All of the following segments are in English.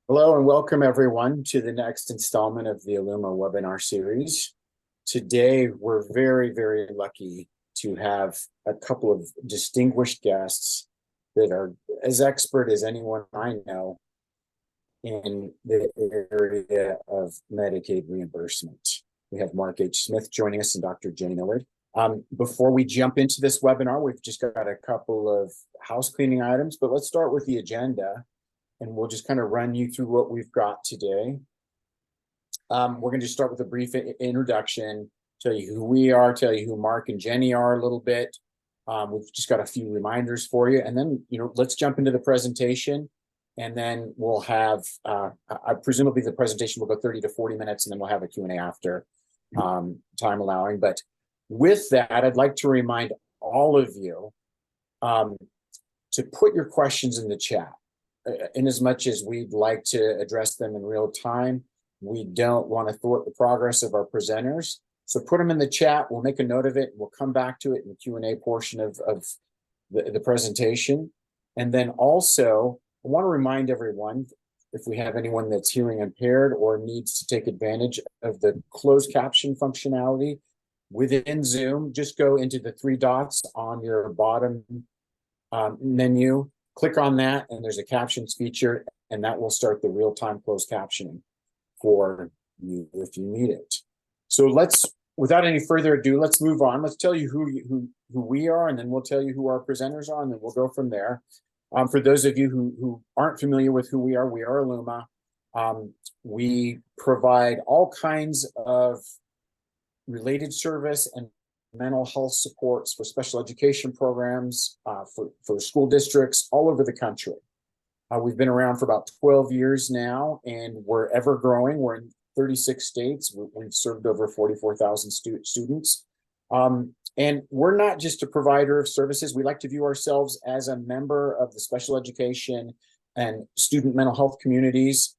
Hello and welcome everyone to the next installment of the Illuma webinar series. Today, we're very lucky to have a couple of distinguished guests that are as expert as anyone I know in the area of Medicaid reimbursement. We have Mark H. Smith joining us and Dr. Jenny Millard. Before we jump into this webinar, we've just got a couple of house cleaning items, but let's start with the agenda. And we'll just kind of run you through what we've got today. We're going to just start with a brief introduction, tell you who we are, tell you who Mark and Jenny are a little bit. We've just got a few reminders for you. And then, let's jump into the presentation. And then we'll have, presumably the presentation will go 30 to 40 minutes, and then we'll have a Q&A after, time allowing. But with that, I'd like to remind all of you to put your questions in the chat. In as much as we'd like to address them in real time, we don't want to thwart the progress of our presenters. So put them in the chat. We'll make a note of it. We'll come back to it in the Q&A portion of the presentation. And then also, I want to remind everyone, if we have anyone that's hearing impaired or needs to take advantage of the closed caption functionality within Zoom, just go into the three dots on your bottom menu. Click on that, and there's a captions feature, and that will start the real-time closed captioning for you if you need it. So without any further ado, let's move on. Let's tell you who we are, and then we'll tell you who our presenters are, and then we'll go from there. For those of you who aren't familiar with who we are Illuma. We provide all kinds of related service and mental health supports for special education programs, for school districts all over the country. We've been around for about 12 years now, and we're ever growing. We're in 36 states. We've served over 44,000 students. And we're not just a provider of services. We like to view ourselves as a member of the special education and student mental health communities.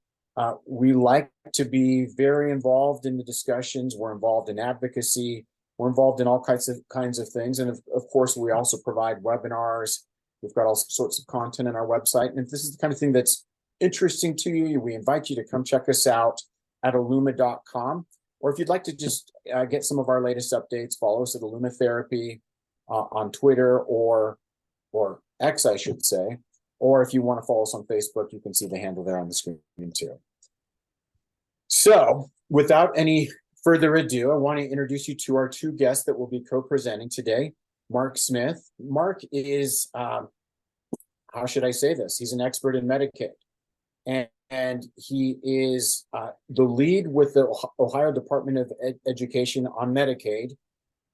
We like to be very involved in the discussions. We're involved in advocacy. We're involved in all kinds of things. And of course, we also provide webinars. We've got all sorts of content on our website. And if this is the kind of thing that's interesting to you, we invite you to come check us out at illuma.com. Or if you'd like to just get some of our latest updates, follow us at Illuma Therapy on Twitter or X, I should say. Or if you want to follow us on Facebook, you can see the handle there on the screen too. So without any further ado, I want to introduce you to our two guests that will be co-presenting today. Mark Smith. Mark is, how should I say this? He's an expert in Medicaid. And he is the lead with the Ohio Department of Education on Medicaid.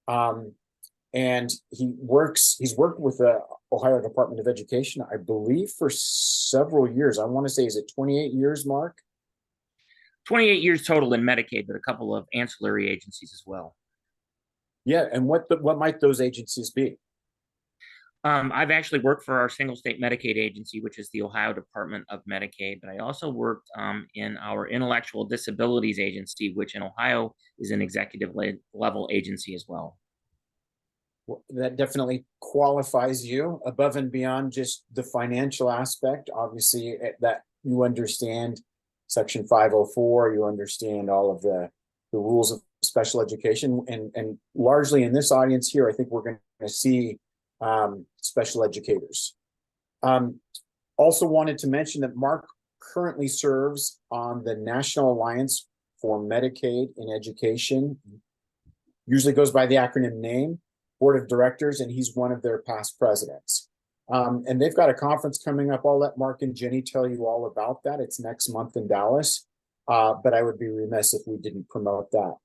And he's worked with the Ohio Department of Education, I believe, for several years. I want to say, is it 28 years, Mark? 28 years total in Medicaid, but a couple of ancillary agencies as well. Yeah, and what might those agencies be? I've actually worked for our single state Medicaid agency, which is the Ohio Department of Medicaid, but I also worked in our intellectual disabilities agency, which in Ohio is an executive level agency as well. Well, that definitely qualifies you above and beyond just the financial aspect. Obviously, that you understand Section 504, you understand all of the rules of special education, and largely in this audience here, I think we're going to see special educators. Also wanted to mention that Mark currently serves on the National Alliance for Medicaid in Education, usually goes by the acronym NAME, Board of Directors, and he's one of their past presidents. And they've got a conference coming up. I'll let Mark and Jenny tell you all about that. It's next month in Dallas, but I would be remiss if we didn't promote that.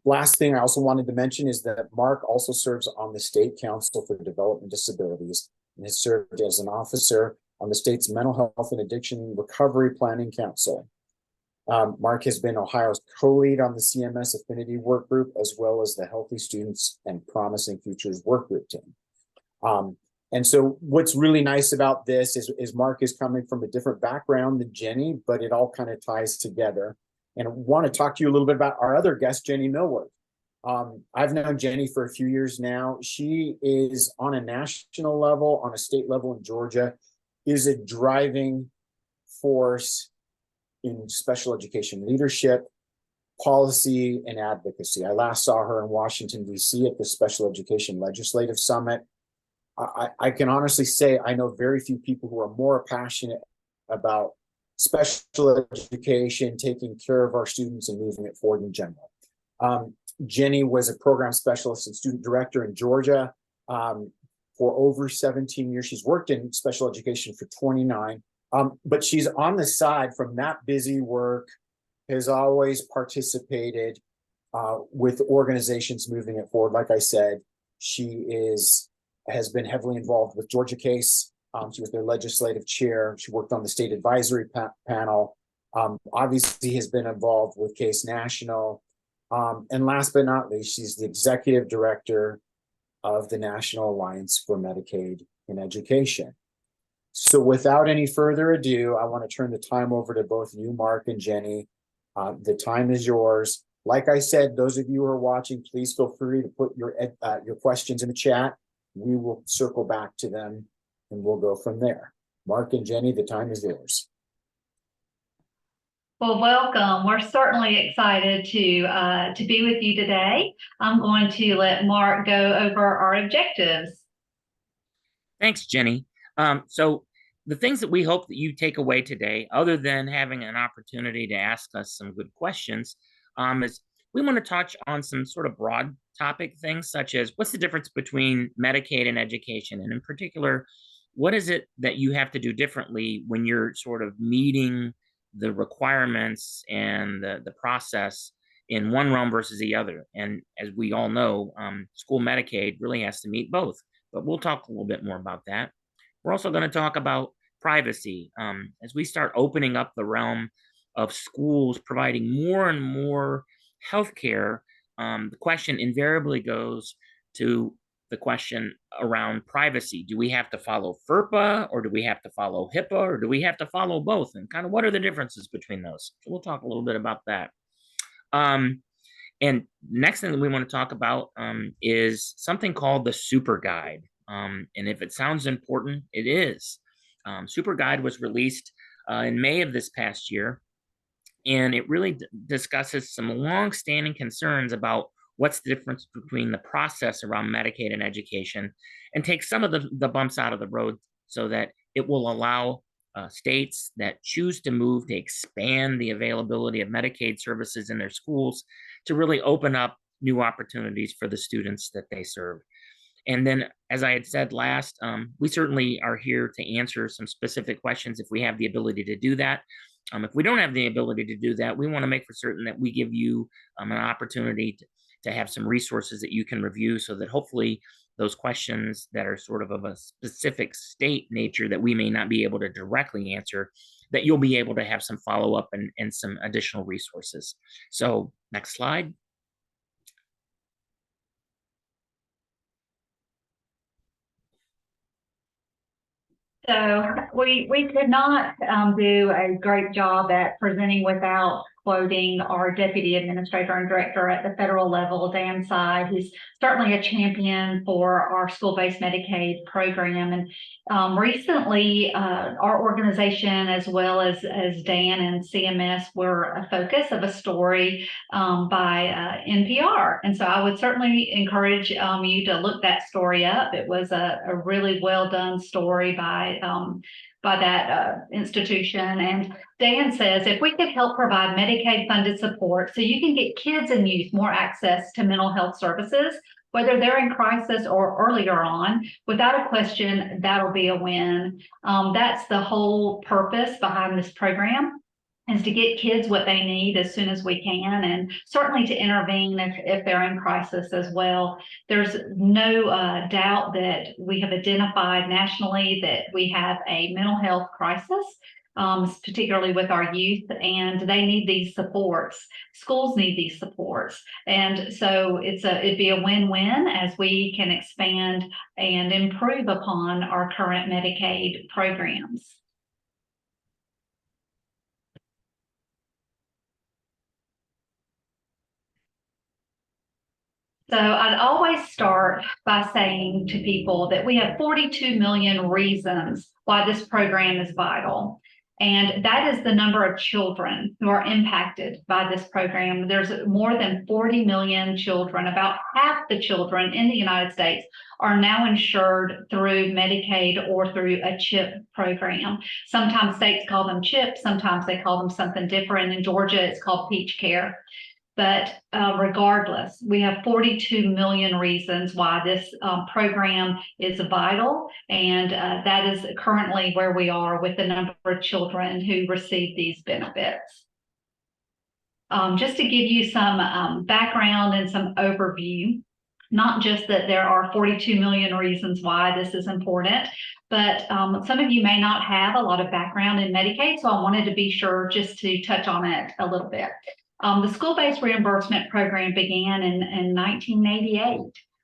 Last thing I also wanted to mention is that Mark also serves on the State Council for Development Disabilities and has served as an officer on the state's Mental Health and Addiction Recovery Planning Council. Mark has been Ohio's co-lead on the CMS Affinity Work Group, as well as the Healthy Students and Promising Futures Work Group team. And so what's really nice about this is Mark is coming from a different background than Jenny, but it all kind of ties together. And I want to talk to you a little bit about our other guest, Jenny Millward. I've known Jenny for a few years now. She is on a national level, on a state level in Georgia, is a driving force in special education leadership, policy, and advocacy. I last saw her in Washington, D.C. at the Special Education Legislative Summit. I can honestly say I know very few people who are more passionate about special education, taking care of our students, and moving it forward in general. Jenny was a program specialist and student director in Georgia for over 17 years. She's worked in special education for 29, but she's on the side from that busy work, has always participated with organizations moving it forward. Like I said, she has been heavily involved with Georgia Case. She was their legislative chair. She worked on the state advisory panel. Obviously has been involved with Case National. And last but not least, she's the executive director of the National Alliance for Medicaid in Education. So without any further ado, I want to turn the time over to both you, Mark and Jenny. The time is yours. Like I said, those of you who are watching, please feel free to put your questions in the chat. We will circle back to them and we'll go from there. Mark and Jenny, the time is yours. Well, welcome. We're certainly excited to be with you today. I'm going to let Mark go over our objectives. Thanks, Jenny. So the things that we hope that you take away today, other than having an opportunity to ask us some good questions, is we want to touch on some sort of broad topic things, such as what's the difference between Medicaid and education? And in particular, what is it that you have to do differently when you're sort of meeting the requirements and the process in one realm versus the other? And as we all know, school Medicaid really has to meet both, but we'll talk a little bit more about that. We're also going to talk about privacy. As we start opening up the realm of schools providing more and more healthcare, the question invariably goes to the question around privacy. Do we have to follow FERPA, or do we have to follow HIPAA, or do we have to follow both? And kind of what are the differences between those? So we'll talk a little bit about that. And next thing that we want to talk about is something called the Superguide. And if it sounds important, it is. Superguide was released in May of this past year, and it really discusses some long-standing concerns about what's the difference between the process around Medicaid and education, and take some of the bumps out of the road so that it will allow states that choose to move to expand the availability of Medicaid services in their schools to really open up new opportunities for the students that they serve. And then, as I had said last, we certainly are here to answer some specific questions if we have the ability to do that. If we don't have the ability to do that, we want to make for certain that we give you an opportunity to have some resources that you can review, so that hopefully those questions that are sort of a specific state nature that we may not be able to directly answer, that you'll be able to have some follow-up and some additional resources. So next slide. So we could not do a great job at presenting without quoting our deputy administrator and director at the federal level, Dan Side, who's certainly a champion for our school-based Medicaid program. And recently, our organization, as well as Dan and CMS, were a focus of a story by NPR. And so I would certainly encourage you to look that story up. It was a really well done story by that institution. And Dan says, if we could help provide Medicaid funded support so you can get kids and youth more access to mental health services, whether they're in crisis or earlier on, without a question, that'll be a win. That's the whole purpose behind this program, is to get kids what they need as soon as we can, and certainly to intervene if they're in crisis as well. There's no doubt that we have identified nationally that we have a mental health crisis, particularly with our youth, and they need these supports. Schools need these supports. And so it'd be a win-win as we can expand and improve upon our current Medicaid programs. So I'd always start by saying to people that we have 42 million reasons why this program is vital. And that is the number of children who are impacted by this program. There's more than 40 million children. About half the children in the United States are now insured through Medicaid or through a CHIP program. Sometimes states call them CHIP, sometimes they call them something different. In Georgia, it's called Peach Care. But regardless, we have 42 million reasons why this program is vital, and that is currently where we are with the number of children who receive these benefits. Just to give you some background and some overview, not just that there are 42 million reasons why this is important, but some of you may not have a lot of background in Medicaid, so I wanted to be sure just to touch on it a little bit. The school-based reimbursement program began in 1988.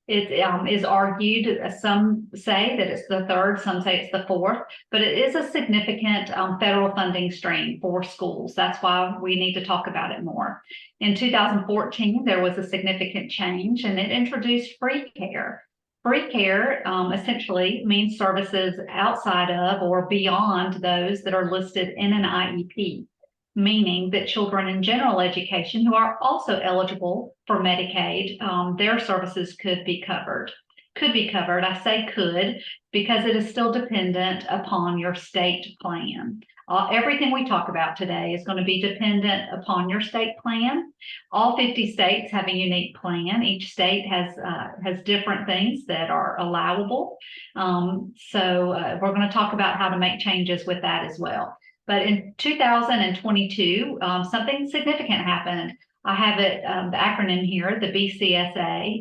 It is argued, some say that it's the third, some say it's the fourth, but it is a significant federal funding stream for schools. That's why we need to talk about it more. In 2014, there was a significant change, and it introduced free care. Free care essentially means services outside of or beyond those that are listed in an IEP, meaning that children in general education who are also eligible for Medicaid, their services could be covered. Could be covered, I say could, because it is still dependent upon your state plan. Everything we talk about today is going to be dependent upon your state plan. All 50 states have a unique plan. Each state has different things that are allowable. So we're going to talk about how to make changes with that as well. But in 2022, something significant happened. I have it, the acronym here, the BSCA,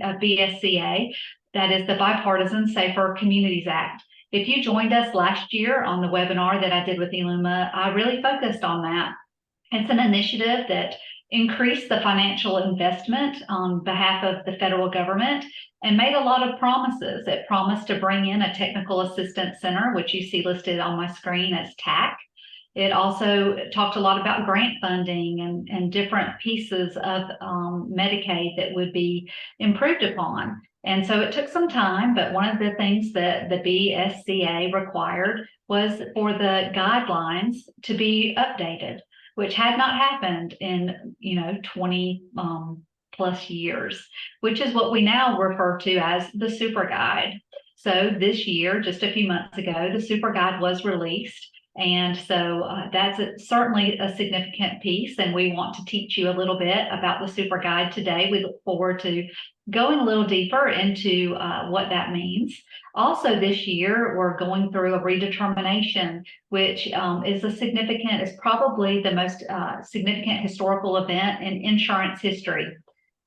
that is the Bipartisan Safer Communities Act. If you joined us last year on the webinar that I did with Illuma, I really focused on that. It's an initiative that increased the financial investment on behalf of the federal government and made a lot of promises. It promised to bring in a technical assistance center, which you see listed on my screen as TAC. It also talked a lot about grant funding and different pieces of Medicaid that would be improved upon. And so it took some time, but one of the things that the BSCA required was for the guidelines to be updated, which had not happened in 20 plus years, which is what we now refer to as the Superguide. So this year, just a few months ago, the Superguide was released. And so that's certainly a significant piece, and we want to teach you a little bit about the Superguide today. We look forward to going a little deeper into what that means. Also this year, we're going through a redetermination, which is probably the most significant historical event in insurance history.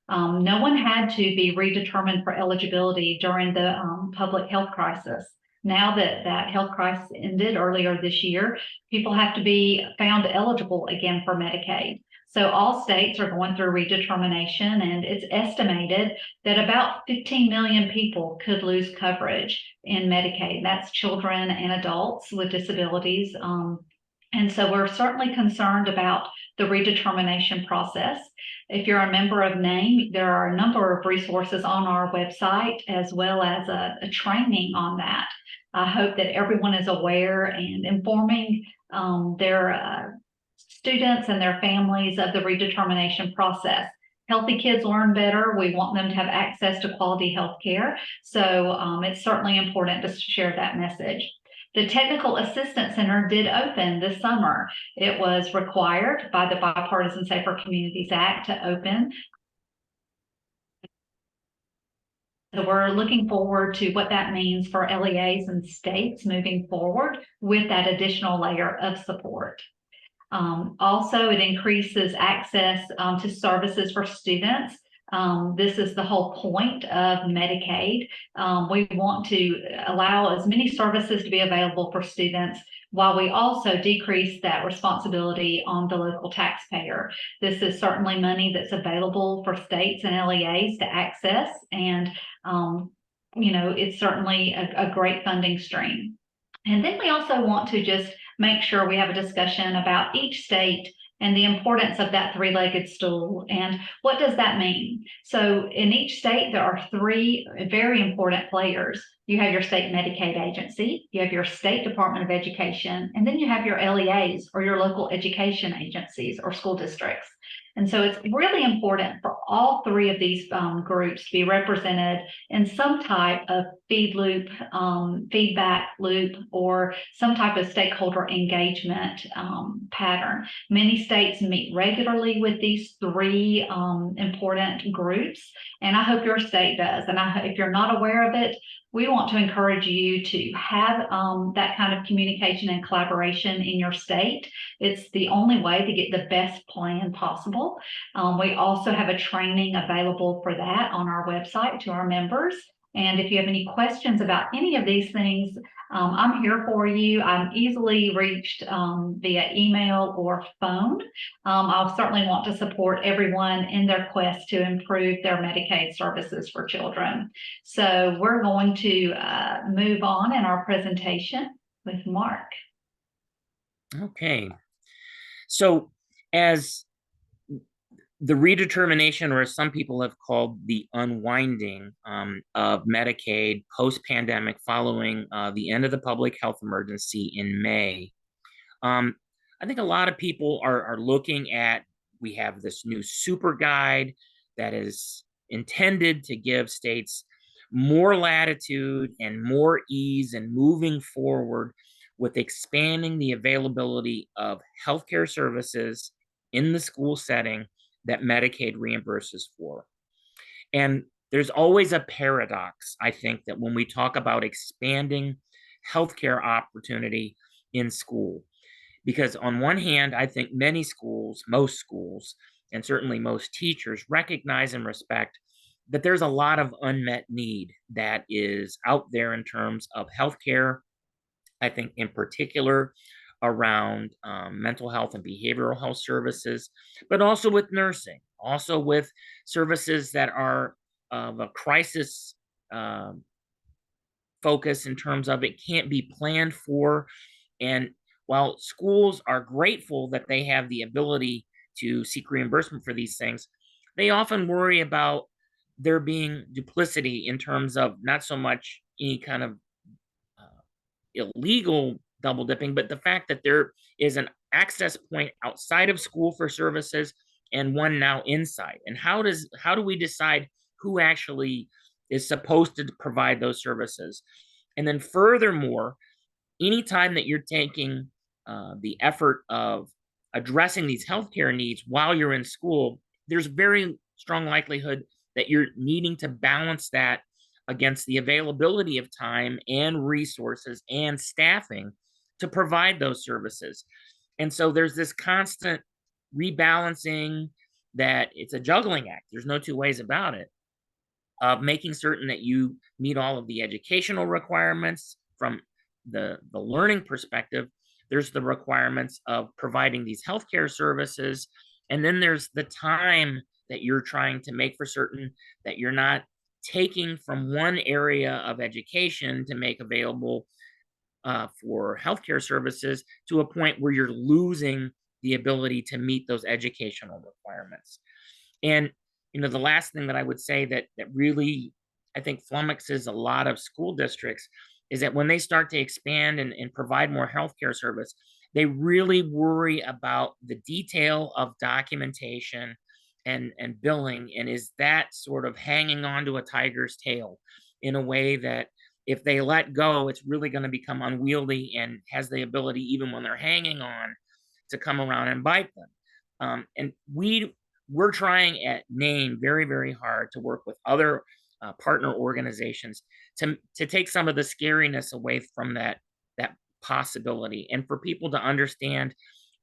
No one had to be redetermined for eligibility during the public health crisis. Now that that health crisis ended earlier this year, people have to be found eligible again for Medicaid. So all states are going through redetermination, and it's estimated that about 15 million people could lose coverage in Medicaid. That's children and adults with disabilities. And so we're certainly concerned about the redetermination process. If you're a member of NAME, there are a number of resources on our website, as well as a training on that. I hope that everyone is aware and informing their students and their families of the redetermination process. Healthy kids learn better. We want them to have access to quality health care. So it's certainly important to share that message. The Technical Assistance Center did open this summer. It was required by the Bipartisan Safer Communities Act to open. So we're looking forward to what that means for LEAs and states moving forward with that additional layer of support. Also, it increases access to services for students. This is the whole point of Medicaid. We want to allow as many services to be available for students, while we also decrease that responsibility on the local taxpayer. This is certainly money that's available for states and LEAs to access, and it's certainly a great funding stream. And then we also want to just make sure we have a discussion about each state and the importance of that three-legged stool. And what does that mean? So in each state, there are three very important players. You have your state Medicaid agency, you have your state Department of Education, and then you have your LEAs, or your local education agencies or school districts. And so it's really important for all three of these groups to be represented in some type of feedback loop, or some type of stakeholder engagement pattern. Many states meet regularly with these three important groups, and I hope your state does. And if you're not aware of it, we want to encourage you to have that kind of communication and collaboration in your state. It's the only way to get the best plan possible. We also have a training available for that on our website to our members. And if you have any questions about any of these things, I'm here for you. I'm easily reached via email or phone. I'll certainly want to support everyone in their quest to improve their Medicaid services for children. So we're going to move on in our presentation with Mark. Okay. So as the redetermination, or as some people have called the unwinding of Medicaid post-pandemic following the end of the public health emergency in May, I think a lot of people are looking at, we have this new Superguide that is intended to give states more latitude and more ease in moving forward with expanding the availability of healthcare services in the school setting that Medicaid reimburses for. And there's always a paradox, I think, that when we talk about expanding healthcare opportunity in school, because on one hand, I think many schools, most schools, and certainly most teachers recognize and respect that there's a lot of unmet need that is out there in terms of healthcare. I think in particular around mental health and behavioral health services, but also with nursing, also with services that are of a crisis focus in terms of it can't be planned for. And while schools are grateful that they have the ability to seek reimbursement for these things, they often worry about there being duplicity in terms of not so much any kind of illegal double dipping, but the fact that there is an access point outside of school for services and one now inside. And how do we decide who actually is supposed to provide those services? And then furthermore, anytime that you're taking the effort of addressing these healthcare needs while you're in school, there's very strong likelihood that you're needing to balance that against the availability of time and resources and staffing to provide those services. And so there's this constant rebalancing that it's a juggling act. There's no two ways about it, of making certain that you meet all of the educational requirements from the learning perspective. There's the requirements of providing these healthcare services. And then there's the time that you're trying to make for certain that you're not taking from one area of education to make available for healthcare services to a point where you're losing the ability to meet those educational requirements. And the last thing that I would say that really, I think, flummoxes a lot of school districts is that when they start to expand and provide more healthcare service, they really worry about the detail of documentation and billing, and is that sort of hanging on to a tiger's tail in a way that if they let go, it's really going to become unwieldy and has the ability, even when they're hanging on, to come around and bite them. And we're trying at NAME very, very hard to work with other partner organizations to take some of the scariness away from that possibility, and for people to understand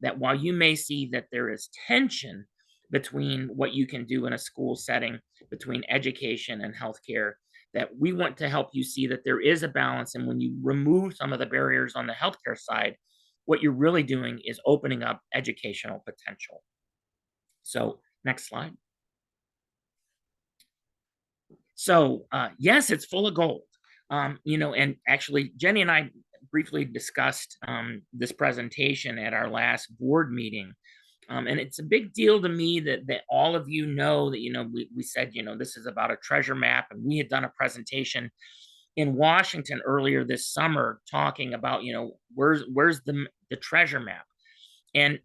that while you may see that there is tension between what you can do in a school setting, between education and healthcare, that we want to help you see that there is a balance. And when you remove some of the barriers on the healthcare side, what you're really doing is opening up educational potential. So next slide. So yes, it's full of gold. And actually Jenny and I briefly discussed this presentation at our last board meeting. And it's a big deal to me that all of you know that, we said, this is about a treasure map, and we had done a presentation in Washington earlier this summer talking about, where's the treasure map. And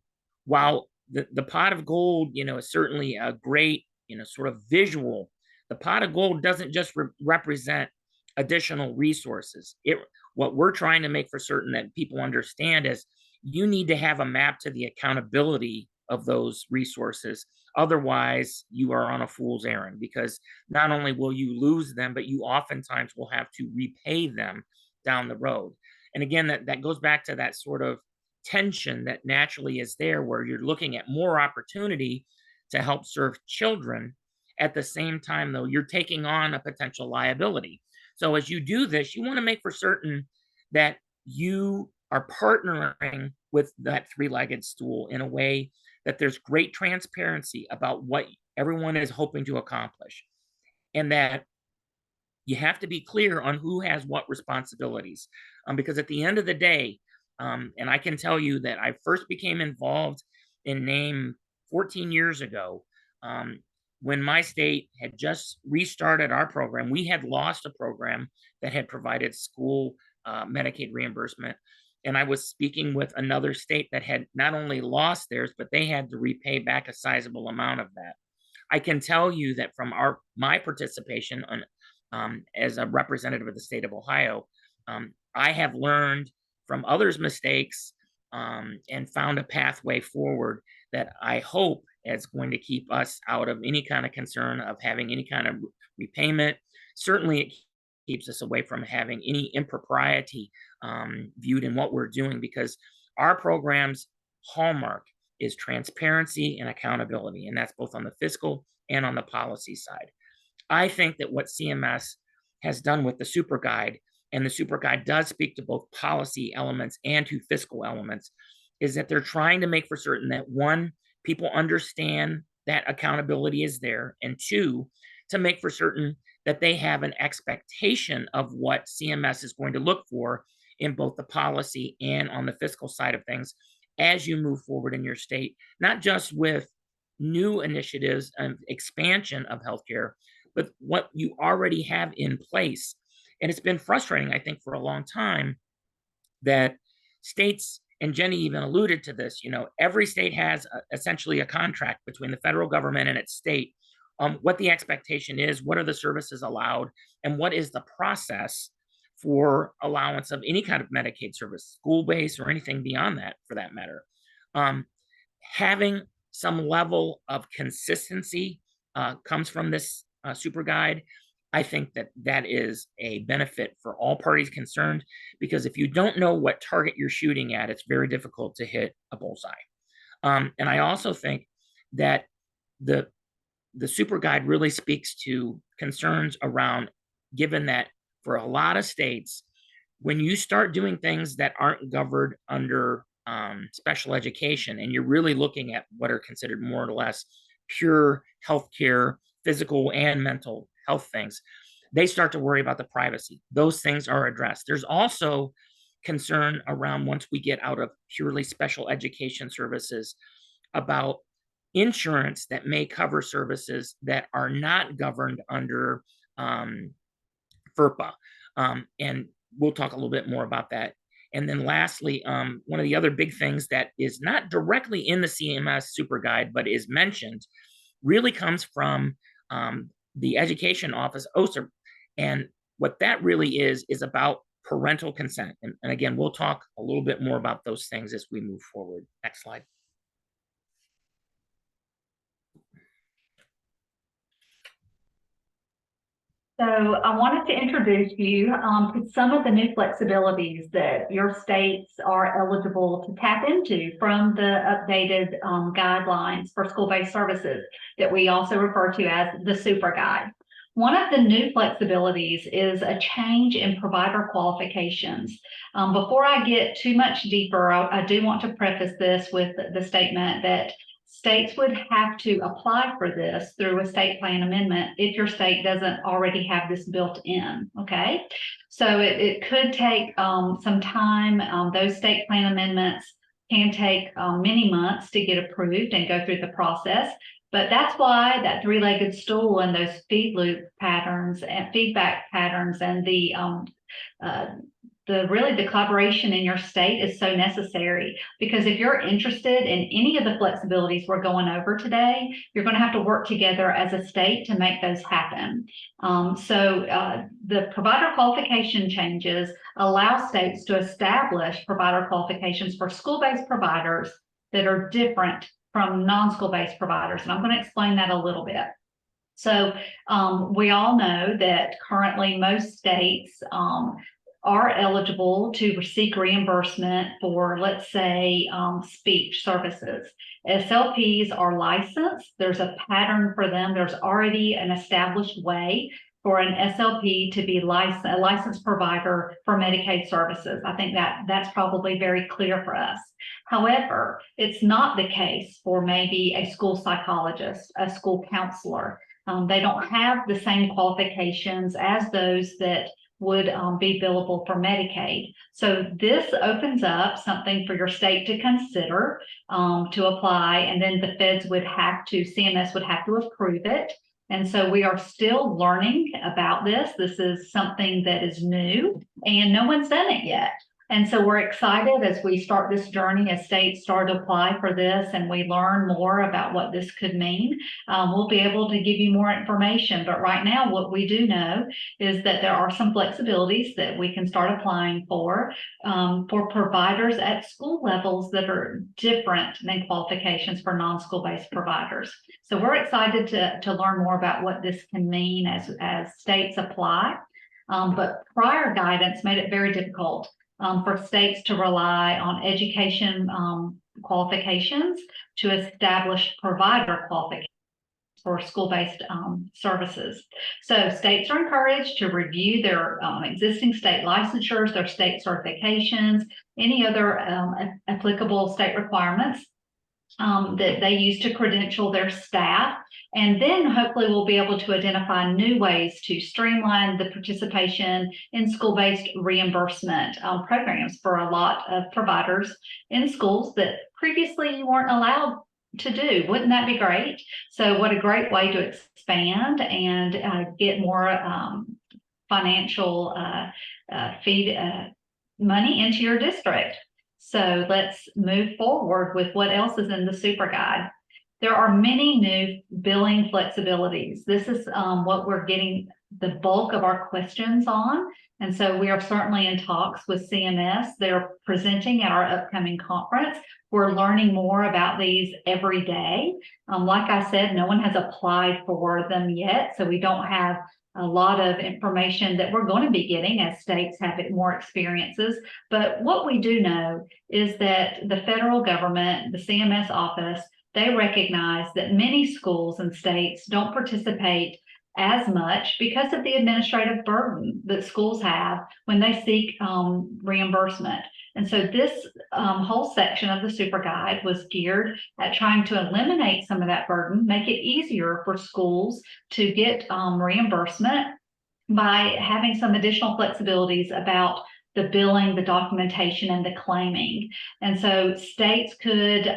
while the pot of gold, is certainly a great, sort of visual, the pot of gold doesn't just represent additional resources. What we're trying to make for certain that people understand is you need to have a map to the accountability of those resources. Otherwise, you are on a fool's errand, because not only will you lose them, but you oftentimes will have to repay them down the road. And again, that goes back to that sort of tension that naturally is there, where you're looking at more opportunity to help serve children. At the same time, though, you're taking on a potential liability. So as you do this, you want to make for certain that you are partnering with that three-legged stool in a way that there's great transparency about what everyone is hoping to accomplish, and that you have to be clear on who has what responsibilities. Because at the end of the day, and I can tell you that I first became involved in NAME 14 years ago, when my state had just restarted our program. We had lost a program that had provided school Medicaid reimbursement. And I was speaking with another state that had not only lost theirs, but they had to repay back a sizable amount of that. I can tell you that from my participation as a representative of the state of Ohio, I have learned from others' mistakes and found a pathway forward that I hope is going to keep us out of any kind of concern of having any kind of repayment. Certainly, it keeps us away from having any impropriety viewed in what we're doing, because our program's hallmark is transparency and accountability, and that's both on the fiscal and on the policy side. I think that what CMS has done with the Superguide, and the Superguide does speak to both policy elements and to fiscal elements, is that they're trying to make for certain that, one, people understand that accountability is there, and two, to make for certain that they have an expectation of what CMS is going to look for in both the policy and on the fiscal side of things as you move forward in your state, not just with new initiatives and expansion of healthcare, but what you already have in place. And it's been frustrating, I think, for a long time that states, and Jenny even alluded to this, every state has essentially a contract between the federal government and its state on what the expectation is, what are the services allowed, and what is the process for allowance of any kind of Medicaid service, school-based or anything beyond that, for that matter. Having some level of consistency comes from this Superguide. I think that is a benefit for all parties concerned, because if you don't know what target you're shooting at, it's very difficult to hit a bullseye. And I also think that the Superguide really speaks to concerns around, given that for a lot of states, when you start doing things that aren't governed under special education, and you're really looking at what are considered more or less pure healthcare, physical and mental health things, they start to worry about the privacy. Those things are addressed. There's also concern around, once we get out of purely special education services, about insurance that may cover services that are not governed under FERPA. And we'll talk a little bit more about that. And then lastly, one of the other big things that is not directly in the CMS Superguide, but is mentioned, really comes from the Education Office, OSERS. And what that really is about parental consent. And again, we'll talk a little bit more about those things as we move forward. Next slide. So I wanted to introduce you to some of the new flexibilities that your states are eligible to tap into from the updated guidelines for school-based services that we also refer to as the Superguide. One of the new flexibilities is a change in provider qualifications. Before I get too much deeper, I do want to preface this with the statement that states would have to apply for this through a state plan amendment if your state doesn't already have this built in, okay? So it could take some time. Those state plan amendments can take many months to get approved and go through the process. But that's why that three-legged stool and those feed loop patterns and feedback patterns and the collaboration in your state is so necessary, because if you're interested in any of the flexibilities we're going over today, you're going to have to work together as a state to make those happen. The provider qualification changes allow states to establish provider qualifications for school-based providers that are different from non-school-based providers. And I'm going to explain that a little bit. So we all know that currently most states are eligible to seek reimbursement for, let's say, speech services. SLPs are licensed. There's a pattern for them. There's already an established way for an SLP to be a licensed provider for Medicaid services. I think that's probably very clear for us. However, it's not the case for maybe a school psychologist, a school counselor. They don't have the same qualifications as those that would be billable for Medicaid. So this opens up something for your state to consider to apply, and then the feds would have to, CMS would have to approve it. And so we are still learning about this. This is something that is new and no one's done it yet. And so we're excited as we start this journey, as states start to apply for this and we learn more about what this could mean. We'll be able to give you more information. But right now, what we do know is that there are some flexibilities that we can start applying for providers at school levels that are different than qualifications for non-school-based providers. So we're excited to learn more about what this can mean as states apply. But prior guidance made it very difficult for states to rely on education qualifications to establish provider qualifications for school-based services. So states are encouraged to review their existing state licensures, their state certifications, any other applicable state requirements that they use to credential their staff. And then hopefully we'll be able to identify new ways to streamline the participation in school-based reimbursement programs for a lot of providers in schools that previously you weren't allowed to do. Wouldn't that be great? So what a great way to expand and get more financial money into your district. So let's move forward with what else is in the Superguide. There are many new billing flexibilities. This is what we're getting the bulk of our questions on. And so we are certainly in talks with CMS. They're presenting at our upcoming conference. We're learning more about these every day. Like I said, no one has applied for them yet, so we don't have a lot of information that we're going to be getting as states have more experiences. But what we do know is that the federal government, the CMS office, they recognize that many schools and states don't participate as much because of the administrative burden that schools have when they seek reimbursement. And so this whole section of the Superguide was geared at trying to eliminate some of that burden, make it easier for schools to get reimbursement by having some additional flexibilities about the billing, the documentation, and the claiming. And so states could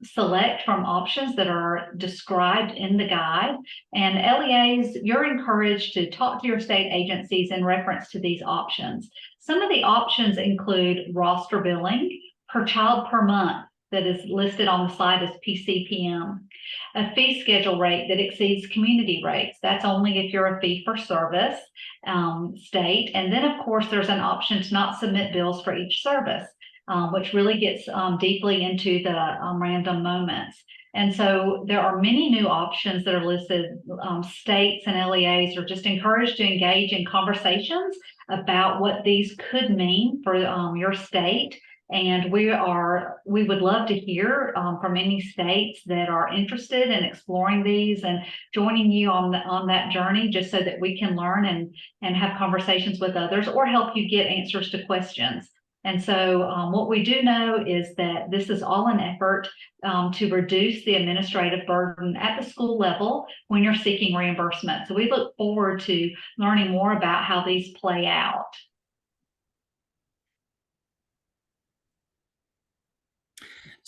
select from options that are described in the guide. And LEAs, you're encouraged to talk to your state agencies in reference to these options. Some of the options include roster billing, per child per month, that is listed on the slide as PCPM, a fee schedule rate that exceeds community rates. That's only if you're a fee for service state. And then, of course, there's an option to not submit bills for each service, which really gets deeply into the random moments. And so there are many new options that are listed. States and LEAs are just encouraged to engage in conversations about what these could mean for your state. And we would love to hear from any states that are interested in exploring these and joining you on that journey, just so that we can learn and have conversations with others or help you get answers to questions. And so what we do know is that this is all an effort to reduce the administrative burden at the school level when you're seeking reimbursement. So we look forward to learning more about how these play out.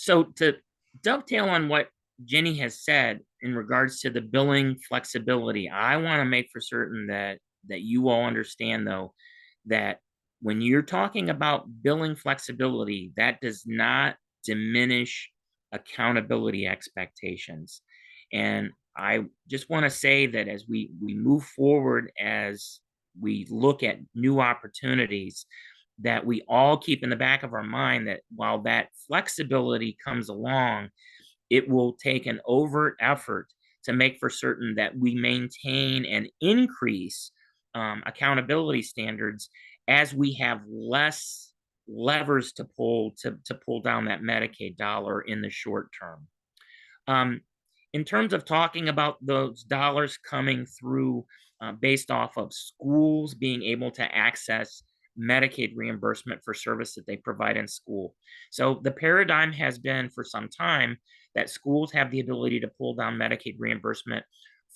So to dovetail on what Jenny has said in regards to the billing flexibility, I want to make for certain that you all understand, though, that when you're talking about billing flexibility, that does not diminish accountability expectations. And I just want to say that as we move forward, as we look at new opportunities, that we all keep in the back of our mind that while that flexibility comes along, it will take an overt effort to make for certain that we maintain and increase accountability standards as we have less levers to pull down that Medicaid dollar in the short term. In terms of talking about those dollars coming through based off of schools being able to access Medicaid reimbursement for service that they provide in school. So the paradigm has been for some time that schools have the ability to pull down Medicaid reimbursement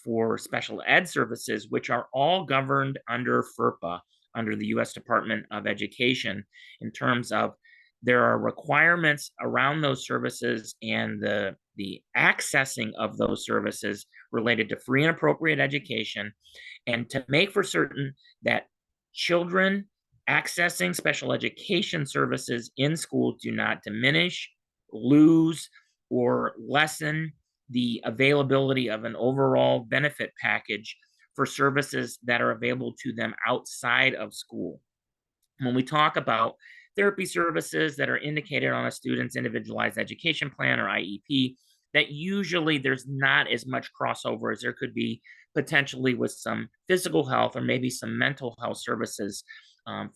for special ed services, which are all governed under FERPA, under the U.S. Department of Education, in terms of there are requirements around those services and the accessing of those services related to free and appropriate education, and to make for certain that children accessing special education services in schools do not diminish, lose, or lessen the availability of an overall benefit package for services that are available to them outside of school. When we talk about therapy services that are indicated on a student's individualized education plan or IEP, that usually there's not as much crossover as there could be potentially with some physical health or maybe some mental health services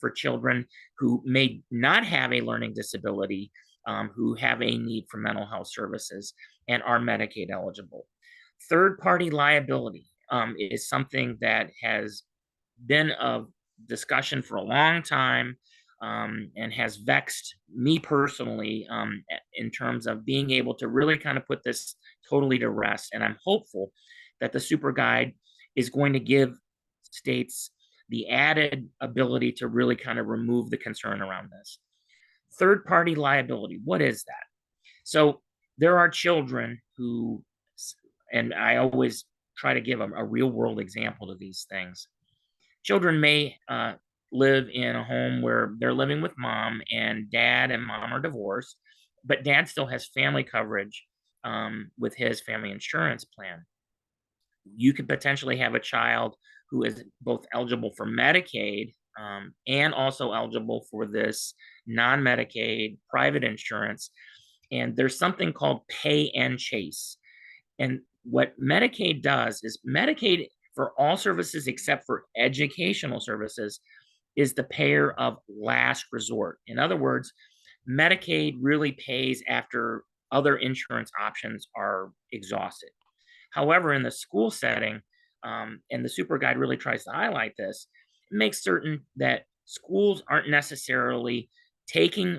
for children who may not have a learning disability, who have a need for mental health services and are Medicaid eligible. Third-party liability is something that has been of discussion for a long time and has vexed me personally in terms of being able to really kind of put this totally to rest. And I'm hopeful that the Superguide is going to give states the added ability to really kind of remove the concern around this. Third-party liability, what is that? So there are children who, and I always try to give a real-world example to these things. Children may live in a home where they're living with mom and dad and mom are divorced, but dad still has family coverage with his family insurance plan. You could potentially have a child who is both eligible for Medicaid and also eligible for this non-Medicaid private insurance. And there's something called pay and chase. And what Medicaid does is Medicaid, for all services except for educational services, is the payer of last resort. In other words, Medicaid really pays after other insurance options are exhausted. However, in the school setting, and the Superguide really tries to highlight this, it makes certain that schools aren't necessarily taking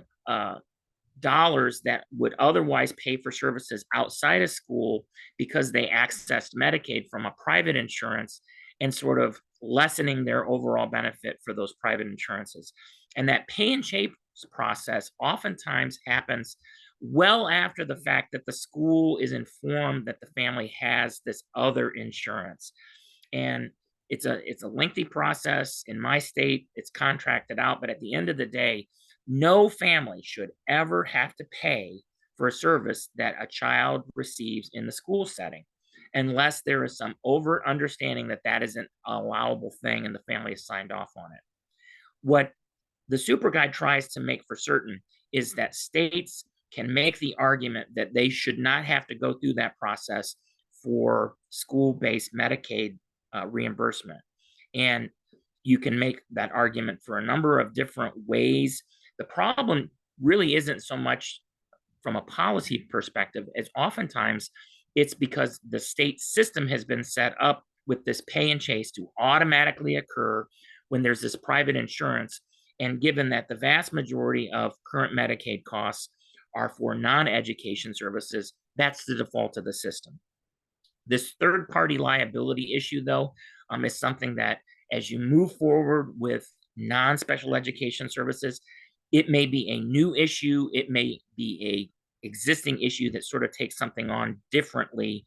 dollars that would otherwise pay for services outside of school because they accessed Medicaid from a private insurance and sort of lessening their overall benefit for those private insurances. And that pay and chase process oftentimes happens well after the fact that the school is informed that the family has this other insurance. And it's a lengthy process. In my state, it's contracted out, but at the end of the day, no family should ever have to pay for a service that a child receives in the school setting, unless there is some overt understanding that that is an allowable thing and the family has signed off on it. What the Superguide tries to make for certain is that states can make the argument that they should not have to go through that process for school-based Medicaid reimbursement. And you can make that argument for a number of different ways. The problem really isn't so much from a policy perspective as oftentimes it's because the state system has been set up with this pay and chase to automatically occur when there's this private insurance. And given that the vast majority of current Medicaid costs are for non-education services, that's the default of the system. This third-party liability issue, though, is something that as you move forward with non-special education services, it may be a new issue. It may be existing issue that sort of takes something on differently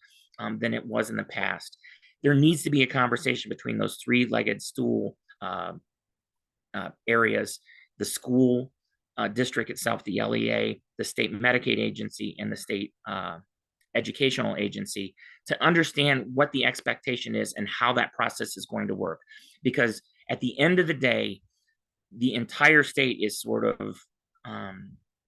than it was in the past. There needs to be a conversation between those three-legged stool areas: the school district itself, the LEA, the state Medicaid agency, and the state educational agency, to understand what the expectation is and how that process is going to work. Because at the end of the day, the entire state is sort of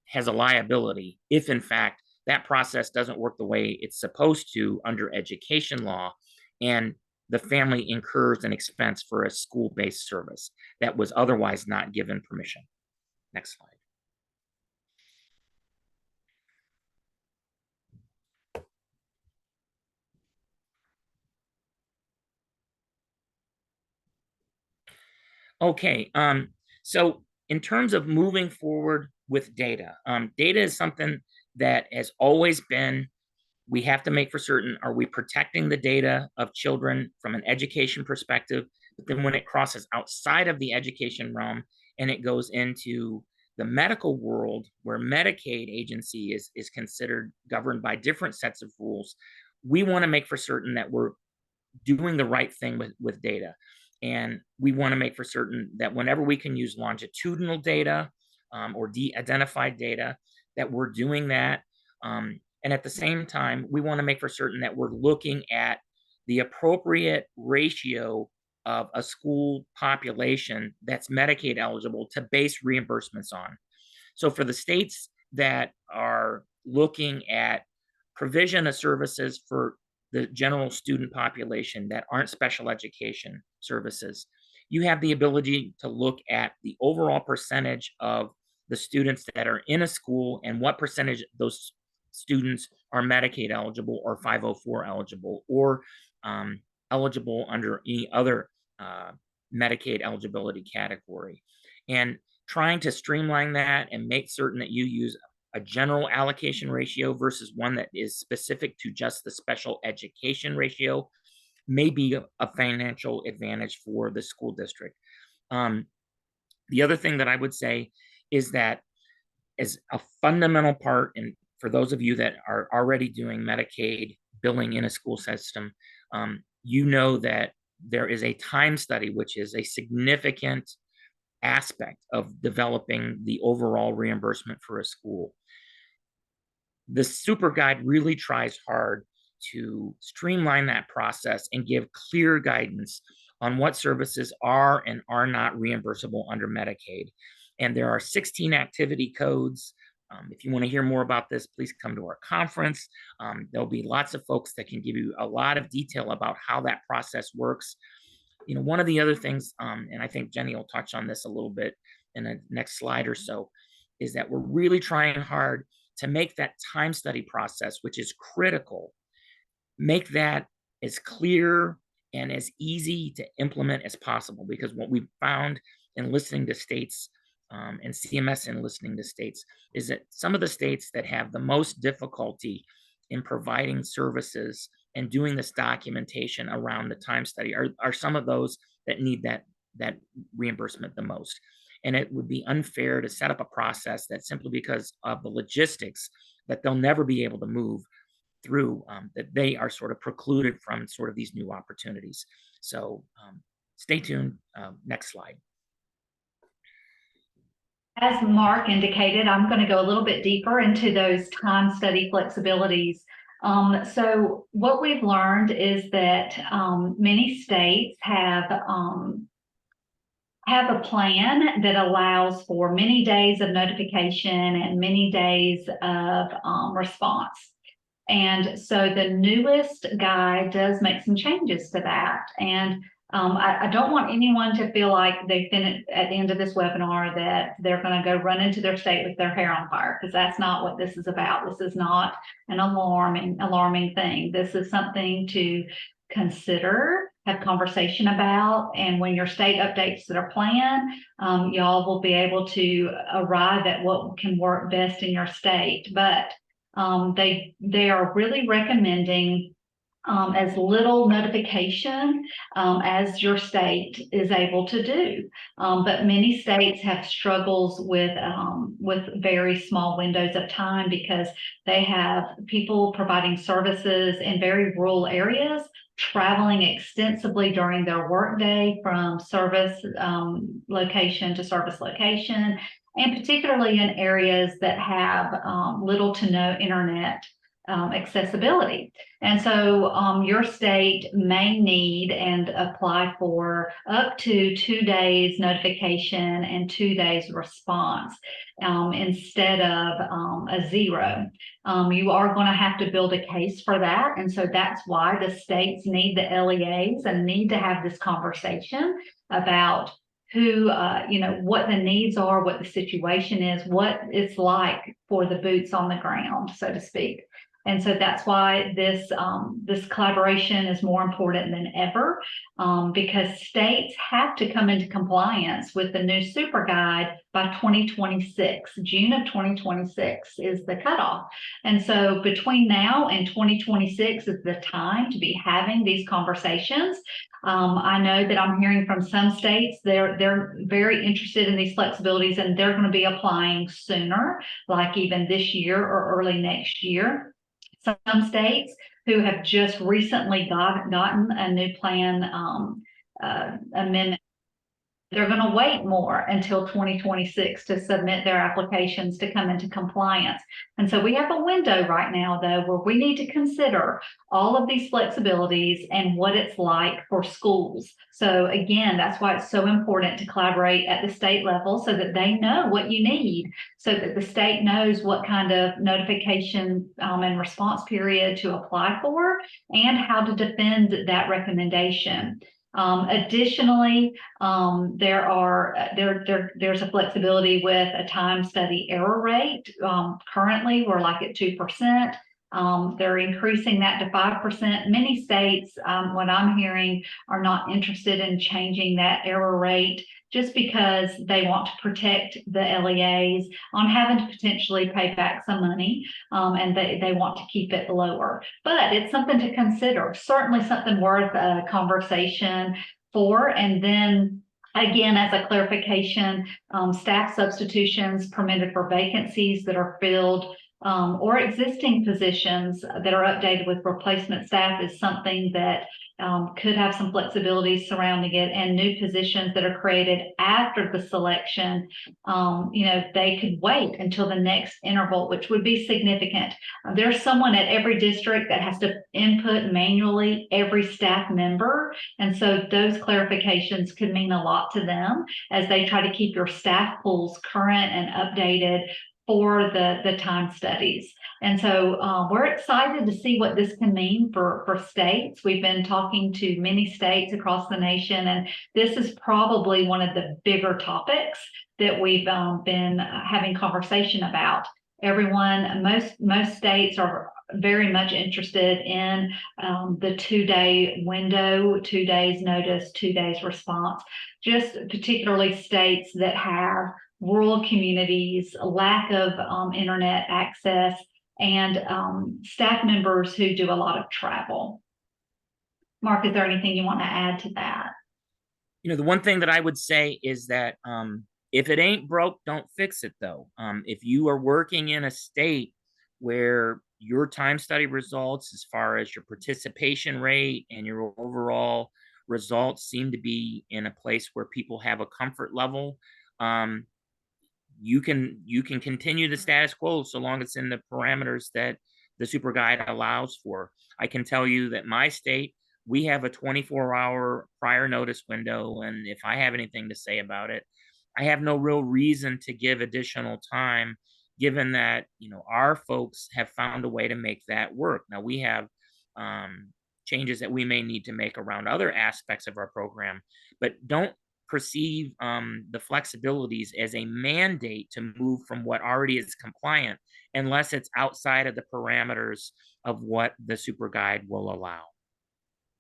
has a liability if, in fact, that process doesn't work the way it's supposed to under education law, and the family incurs an expense for a school-based service that was otherwise not given permission. Next slide. Okay, so in terms of moving forward with data, data is something that has always been, we have to make for certain, are we protecting the data of children from an education perspective? But then when it crosses outside of the education realm and it goes into the medical world, where Medicaid agency is considered governed by different sets of rules, we want to make for certain that we're doing the right thing with data. And we want to make for certain that whenever we can use longitudinal data or de-identified data, that we're doing that. And at the same time, we want to make for certain that we're looking at the appropriate ratio of a school population that's Medicaid eligible to base reimbursements on. So for the states that are looking at provision of services for the general student population that aren't special education services, you have the ability to look at the overall percentage of the students that are in a school and what percentage of those students are Medicaid eligible or 504 eligible or eligible under any other Medicaid eligibility category. And trying to streamline that and make certain that you use a general allocation ratio versus one that is specific to just the special education ratio may be a financial advantage for the school district. The other thing that I would say is that as a fundamental part, and for those of you that are already doing Medicaid billing in a school system, you know that there is a time study, which is a significant aspect of developing the overall reimbursement for a school. The Superguide really tries hard to streamline that process and give clear guidance on what services are and are not reimbursable under Medicaid. And there are 16 activity codes. If you want to hear more about this, please come to our conference. There'll be lots of folks that can give you a lot of detail about how that process works. You know, one of the other things, and I think Jenny will touch on this a little bit in the next slide or so, is that we're really trying hard to make that time study process, which is critical, make that as clear and as easy to implement as possible. Because what we've found in listening to states and CMS in listening to states is that some of the states that have the most difficulty in providing services and doing this documentation around the time study are some of those that need that reimbursement the most. And it would be unfair to set up a process that simply because of the logistics that they'll never be able to move through, that they are sort of precluded from sort of these new opportunities. So stay tuned. Next slide. As Mark indicated, I'm going to go a little bit deeper into those time study flexibilities. So what we've learned is that many states have a plan that allows for many days of notification and many days of response. And so the newest guide does make some changes to that. And I don't want anyone to feel like they've been at the end of this webinar that they're going to go run into their state with their hair on fire, because that's not what this is about. This is not an alarming thing. This is something to consider, have conversation about, and when your state updates their plan, y'all will be able to arrive at what can work best in your state. But they are really recommending as little notification as your state is able to do. But many states have struggles with very small windows of time because they have people providing services in very rural areas, traveling extensively during their workday from service location to service location, and particularly in areas that have little to no internet accessibility. And so your state may need and apply for up to 2 days notification and 2 days response instead of a 0. You are going to have to build a case for that. And so that's why the states need the LEAs and need to have this conversation about who, what the needs are, what the situation is, what it's like for the boots on the ground, so to speak. And so that's why this collaboration is more important than ever, because states have to come into compliance with the new Superguide by 2026. June of 2026 is the cutoff. And so between now and 2026 is the time to be having these conversations. I know that I'm hearing from some states, they're very interested in these flexibilities, and they're going to be applying sooner, like even this year or early next year. Some states who have just recently gotten a new plan amendment, they're going to wait more until 2026 to submit their applications to come into compliance. And so we have a window right now, though, where we need to consider all of these flexibilities and what it's like for schools. So again, that's why it's so important to collaborate at the state level so that they know what you need, so that the state knows what kind of notification and response period to apply for and how to defend that recommendation. Additionally, there's a flexibility with a time study error rate. Currently, we're like at 2%. They're increasing that to 5%. Many states, what I'm hearing, are not interested in changing that error rate just because they want to protect the LEAs on having to potentially pay back some money, and they want to keep it lower. But it's something to consider, certainly something worth a conversation for. And then again, as a clarification, staff substitutions permitted for vacancies that are filled or existing positions that are updated with replacement staff is something that could have some flexibility surrounding it. And new positions that are created after the selection, they could wait until the next interval, which would be significant. There's someone at every district that has to input manually every staff member. And so those clarifications could mean a lot to them as they try to keep your staff pools current and updated for the time studies. And so we're excited to see what this can mean for states. We've been talking to many states across the nation, and this is probably one of the bigger topics that we've been having conversation about. Most states are very much interested in the 2-day window, 2 days notice, 2 days response, just particularly states that have rural communities, lack of internet access, and staff members who do a lot of travel. Mark, is there anything you want to add to that? The one thing that I would say is that if it ain't broke, don't fix it, though. If you are working in a state where your time study results, as far as your participation rate and your overall results, seem to be in a place where people have a comfort level, you can continue the status quo so long as it's in the parameters that the Superguide allows for. I can tell you that my state, we have a 24-hour prior notice window, and if I have anything to say about it, I have no real reason to give additional time, given that our folks have found a way to make that work. Now we have changes that we may need to make around other aspects of our program, but don't perceive the flexibilities as a mandate to move from what already is compliant unless it's outside of the parameters of what the Superguide will allow.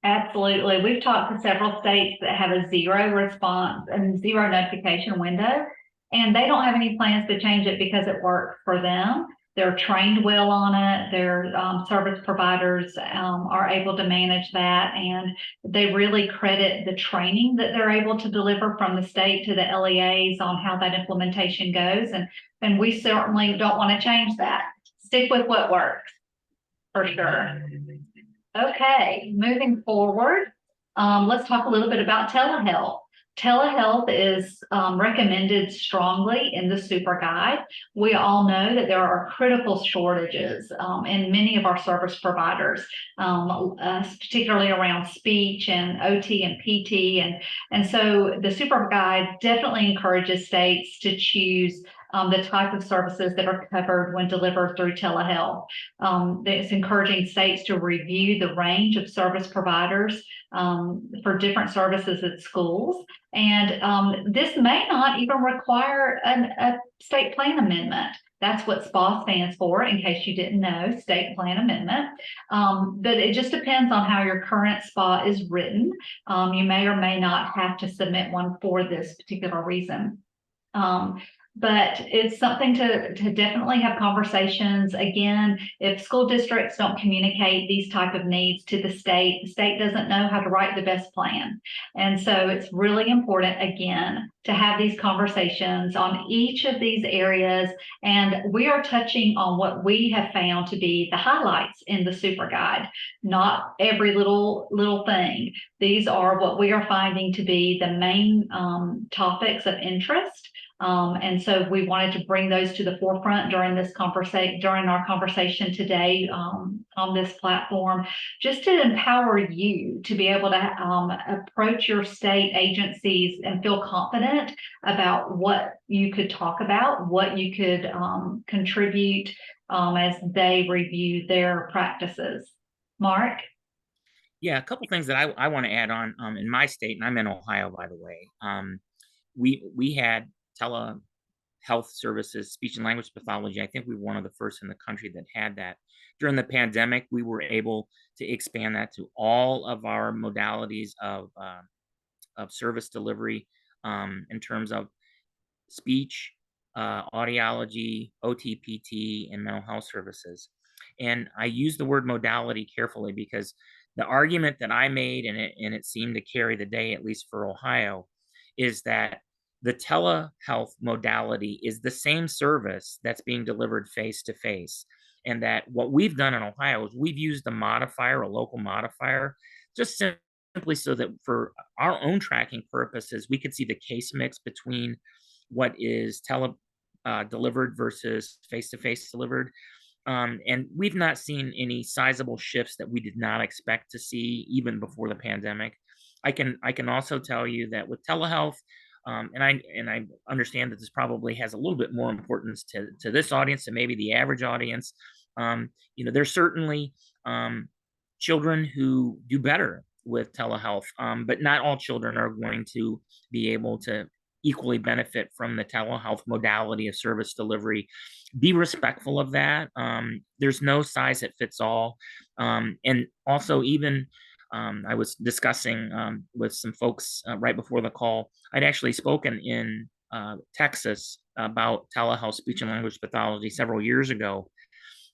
Absolutely. We've talked to several states that have a 0 response and 0 notification window, and they don't have any plans to change it because it worked for them. They're trained well on it. Their service providers are able to manage that, and they really credit the training that they're able to deliver from the state to the LEAs on how that implementation goes. And we certainly don't want to change that. Stick with what works, for sure. Okay, moving forward, let's talk a little bit about telehealth. Telehealth is recommended strongly in the Superguide. We all know that there are critical shortages in many of our service providers, particularly around speech and OT and PT. And so the Superguide definitely encourages states to choose the type of services that are covered when delivered through telehealth. It's encouraging states to review the range of service providers for different services at schools. And this may not even require a state plan amendment. That's what SPA stands for, in case you didn't know, state plan amendment. But it just depends on how your current SPA is written. You may or may not have to submit one for this particular reason. But it's something to definitely have conversations. Again, if school districts don't communicate these type of needs to the state doesn't know how to write the best plan. And so it's really important, again, to have these conversations on each of these areas. And we are touching on what we have found to be the highlights in the Superguide, not every little thing. These are what we are finding to be the main topics of interest. And so we wanted to bring those to the forefront during our conversation today on this platform, just to empower you to be able to approach your state agencies and feel confident about what you could talk about, what you could contribute as they review their practices. Mark? Yeah, a couple things that I want to add on in my state, and I'm in Ohio, by the way. We had telehealth services, speech and language pathology. I think we were one of the first in the country that had that. During the pandemic, we were able to expand that to all of our modalities of service delivery in terms of speech, audiology, OTPT, and mental health services. And I use the word modality carefully because the argument that I made, and it seemed to carry the day, at least for Ohio, is that the telehealth modality is the same service that's being delivered face-to-face. And that what we've done in Ohio is we've used a modifier, a local modifier, just simply so that for our own tracking purposes, we could see the case mix between what is delivered versus face-to-face delivered. And we've not seen any sizable shifts that we did not expect to see even before the pandemic. I can also tell you that with telehealth, and I understand that this probably has a little bit more importance to this audience than maybe the average audience. There's certainly children who do better with telehealth, but not all children are going to be able to equally benefit from the telehealth modality of service delivery. Be respectful of that. There's no size that fits all. And also, even I was discussing with some folks right before the call. I'd actually spoken in Texas about telehealth speech and language pathology several years ago.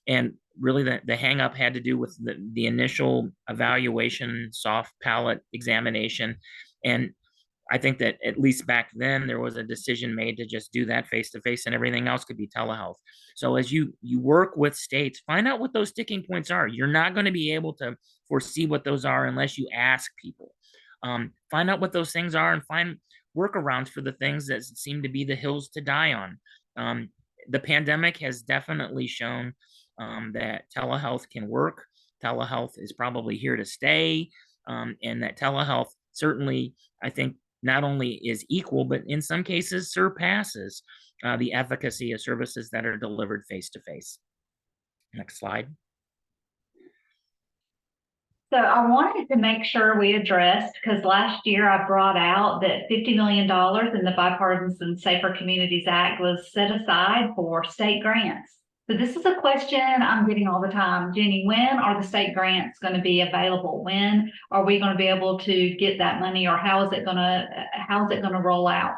And really the hang up had to do with the initial evaluation, soft palate examination. And I think that at least back then there was a decision made to just do that face-to-face and everything else could be telehealth. So as you work with states, find out what those sticking points are. You're not going to be able to foresee what those are unless you ask people. Find out what those things are and find workarounds for the things that seem to be the hills to die on. The pandemic has definitely shown that telehealth can work. Telehealth is probably here to stay, and that telehealth certainly, I think, not only is equal, but in some cases surpasses the efficacy of services that are delivered face-to-face. Next slide. So I wanted to make sure we addressed, because last year I brought out that $50 million in the Bipartisan Safer Communities Act was set aside for state grants. So this is a question I'm getting all the time. Jenny, when are the state grants going to be available? When are we going to be able to get that money, or how is it going to roll out?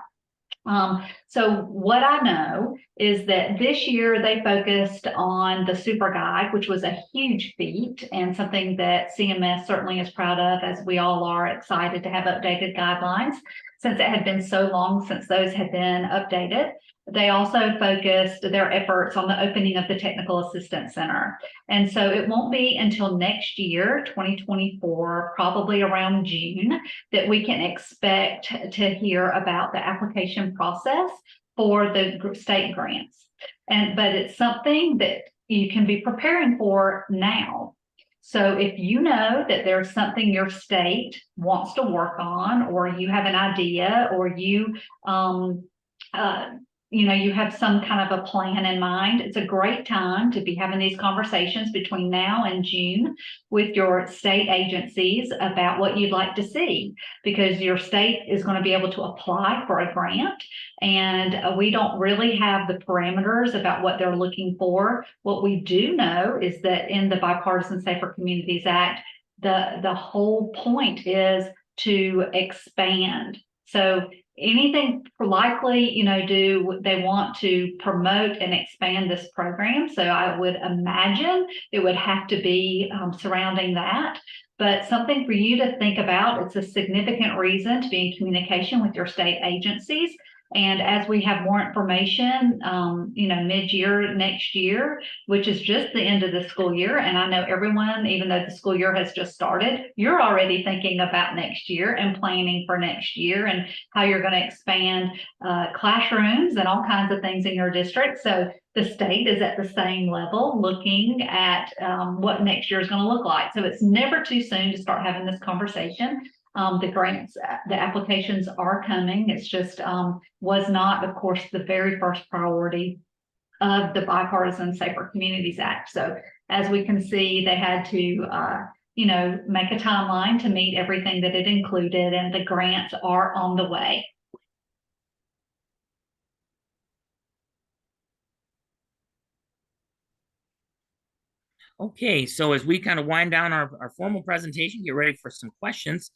So what I know is that this year they focused on the Superguide, which was a huge feat and something that CMS certainly is proud of, as we all are excited to have updated guidelines since it had been so long since those had been updated. They also focused their efforts on the opening of the Technical Assistance Center. And so it won't be until next year, 2024, probably around June, that we can expect to hear about the application process for the state grants. But it's something that you can be preparing for now. So if you know that there's something your state wants to work on, or you have an idea, or you you have some kind of a plan in mind, it's a great time to be having these conversations between now and June with your state agencies about what you'd like to see, because your state is going to be able to apply for a grant, and we don't really have the parameters about what they're looking for. What we do know is that in the Bipartisan Safer Communities Act, the whole point is to expand. So anything likely, do they want to promote and expand this program? So I would imagine it would have to be surrounding that. But something for you to think about. It's a significant reason to be in communication with your state agencies. And as we have more information, mid-year next year, which is just the end of the school year, and I know everyone, even though the school year has just started, you're already thinking about next year and planning for next year and how you're going to expand classrooms and all kinds of things in your district. So the state is at the same level looking at what next year is going to look like. So it's never too soon to start having this conversation. The grants, the applications are coming. It's just was not, of course, the very first priority of the Bipartisan Safer Communities Act. So as we can see, they had to, make a timeline to meet everything that it included, and the grants are on the way. Okay, so as we kind of wind down our formal presentation, get ready for some questions.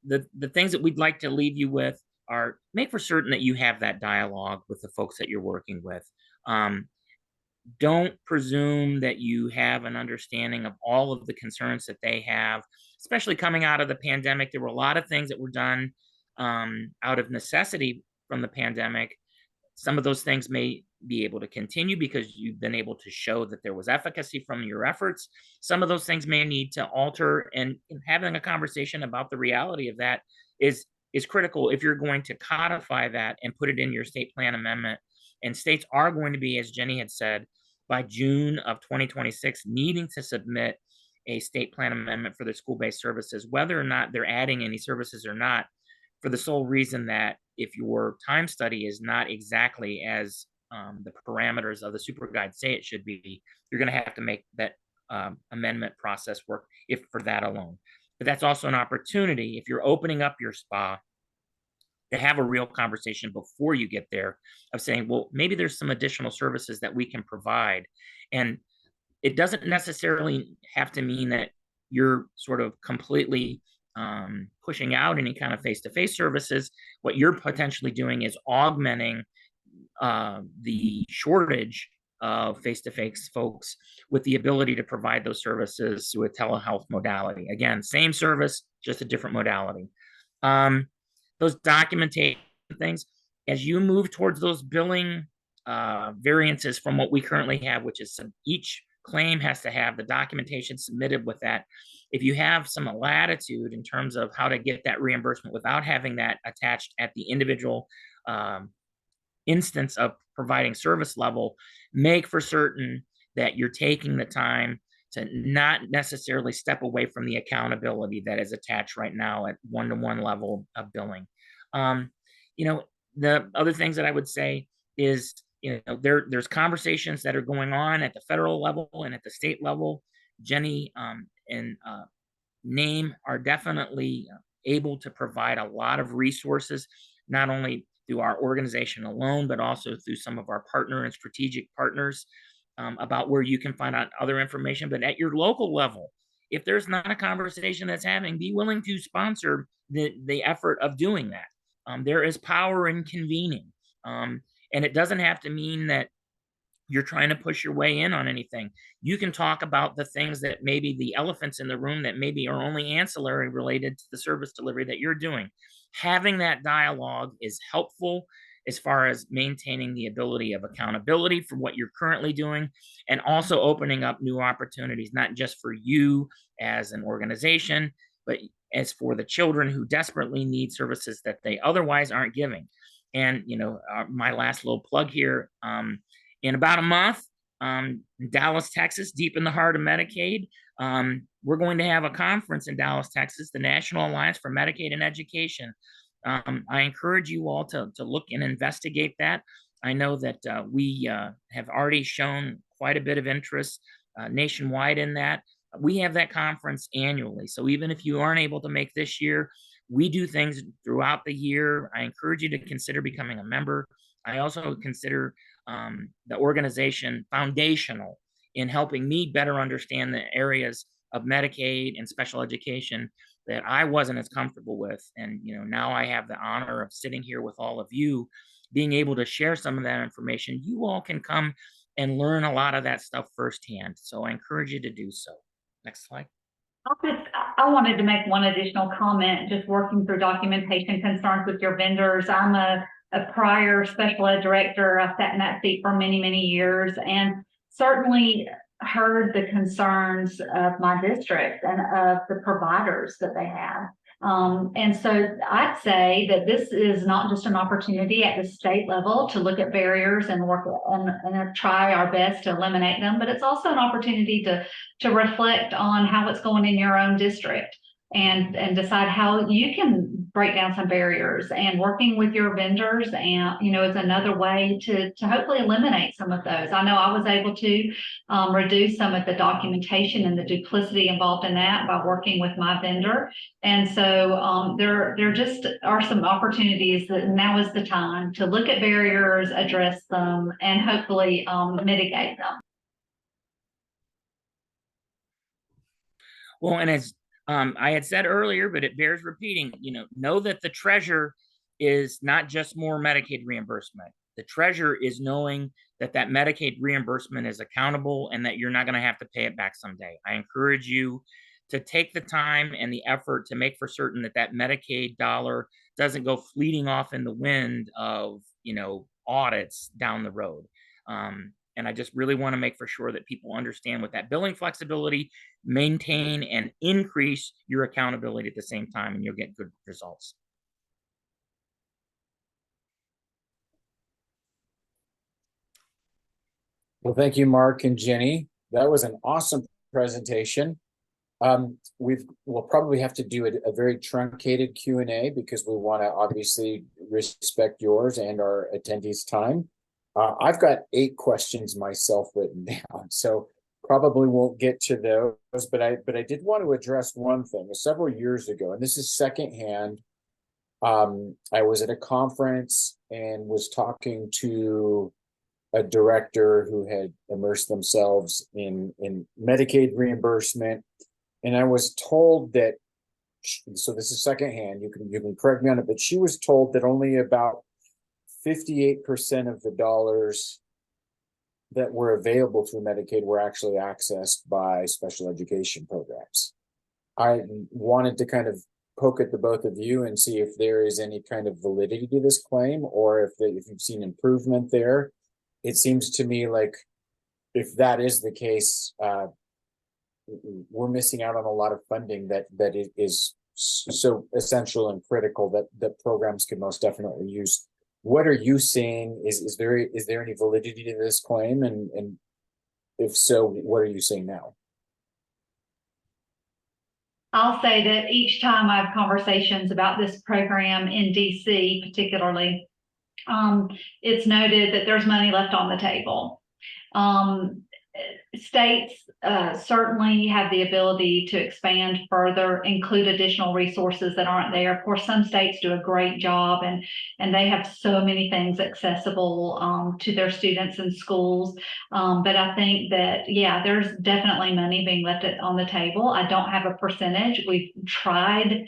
The things that we'd like to leave you with are make for certain that you have that dialogue with the folks that you're working with. Don't presume that you have an understanding of all of the concerns that they have, especially coming out of the pandemic. There were a lot of things that were done out of necessity from the pandemic. Some of those things may be able to continue because you've been able to show that there was efficacy from your efforts. Some of those things may need to alter, and having a conversation about the reality of that is critical if you're going to codify that and put it in your state plan amendment. And states are going to be, as Jenny had said, by June of 2026, needing to submit a state plan amendment for their school-based services, whether or not they're adding any services or not, for the sole reason that if your time study is not exactly as the parameters of the Superguide say it should be, you're going to have to make that amendment process work if for that alone. But that's also an opportunity, if you're opening up your SPA, to have a real conversation before you get there of saying, well, maybe there's some additional services that we can provide. And it doesn't necessarily have to mean that you're sort of completely pushing out any kind of face-to-face services. What you're potentially doing is augmenting the shortage of face-to-face folks with the ability to provide those services through a telehealth modality. Again, same service, just a different modality. Those documentation things, as you move towards those billing variances from what we currently have, which is each claim has to have the documentation submitted with that. If you have some latitude in terms of how to get that reimbursement without having that attached at the individual instance of providing service level, make for certain that you're taking the time to not necessarily step away from the accountability that is attached right now at one-to-one level of billing. The other things that I would say is, there's conversations that are going on at the federal level and at the state level. Jenny and NAME are definitely able to provide a lot of resources, not only through our organization alone, but also through some of our partner and strategic partners about where you can find out other information. But at your local level, if there's not a conversation that's happening, be willing to sponsor the effort of doing that. There is power in convening. And it doesn't have to mean that you're trying to push your way in on anything. You can talk about the things that maybe the elephants in the room that maybe are only ancillary related to the service delivery that you're doing. Having that dialogue is helpful as far as maintaining the ability of accountability for what you're currently doing, and also opening up new opportunities, not just for you as an organization, but as for the children who desperately need services that they otherwise aren't giving. And, my last little plug here, in about a month, Dallas, Texas, deep in the heart of Medicaid, we're going to have a conference in Dallas, Texas, the National Alliance for Medicaid and Education. I encourage you all to look and investigate that. I know that we have already shown quite a bit of interest nationwide in that. We have that conference annually. So even if you aren't able to make this year, we do things throughout the year. I encourage you to consider becoming a member. I also consider the organization foundational in helping me better understand the areas of Medicaid and special education that I wasn't as comfortable with. And, now I have the honor of sitting here with all of you, being able to share some of that information. You all can come and learn a lot of that stuff firsthand. So I encourage you to do so. Next slide. I wanted to make one additional comment, just working through documentation concerns with your vendors. I'm a prior special ed director. I sat in that seat for many, many years, and certainly heard the concerns of my district and of the providers that they have. And so I'd say that this is not just an opportunity at the state level to look at barriers and work and try our best to eliminate them, but it's also an opportunity to reflect on how it's going in your own district and decide how you can break down some barriers. And working with your vendors and is another way to hopefully eliminate some of those. I know I was able to reduce some of the documentation and the duplicity involved in that by working with my vendor. And so there just are some opportunities that now is the time to look at barriers, address them, and hopefully mitigate them. Well, and as I had said earlier, but it bears repeating, know that the treasure is not just more Medicaid reimbursement. The treasure is knowing that Medicaid reimbursement is accountable and that you're not going to have to pay it back someday. I encourage you to take the time and the effort to make for certain that Medicaid dollar doesn't go fleeting off in the wind of, audits down the road. And I just really want to make for sure that people understand with that billing flexibility, maintain and increase your accountability at the same time, and you'll get good results. Well, thank you, Mark and Jenny. That was an awesome presentation. We'll probably have to do a very truncated Q&A because we want to obviously respect yours and our attendees' time. I've got 8 questions myself written down, so probably won't get to those, but I did want to address one thing. Several years ago, and this is secondhand, I was at a conference and was talking to a director who had immersed themselves in Medicaid reimbursement, and I was told that, so this is secondhand, you can correct me on it, but she was told that only about 58% of the dollars that were available through Medicaid were actually accessed by special education programs. I wanted to kind of poke at the both of you and see if there is any kind of validity to this claim, or if you've seen improvement there. It seems to me like if that is the case, we're missing out on a lot of funding that is so essential and critical that programs could most definitely use. What are you seeing? Is there any validity to this claim? And if so, what are you seeing now? I'll say that each time I have conversations about this program in DC, particularly, it's noted that there's money left on the table. States certainly have the ability to expand further, include additional resources that aren't there. Of course, some states do a great job and they have so many things accessible to their students in schools. But I think that, yeah, there's definitely money being left on the table. I don't have a percentage. We've tried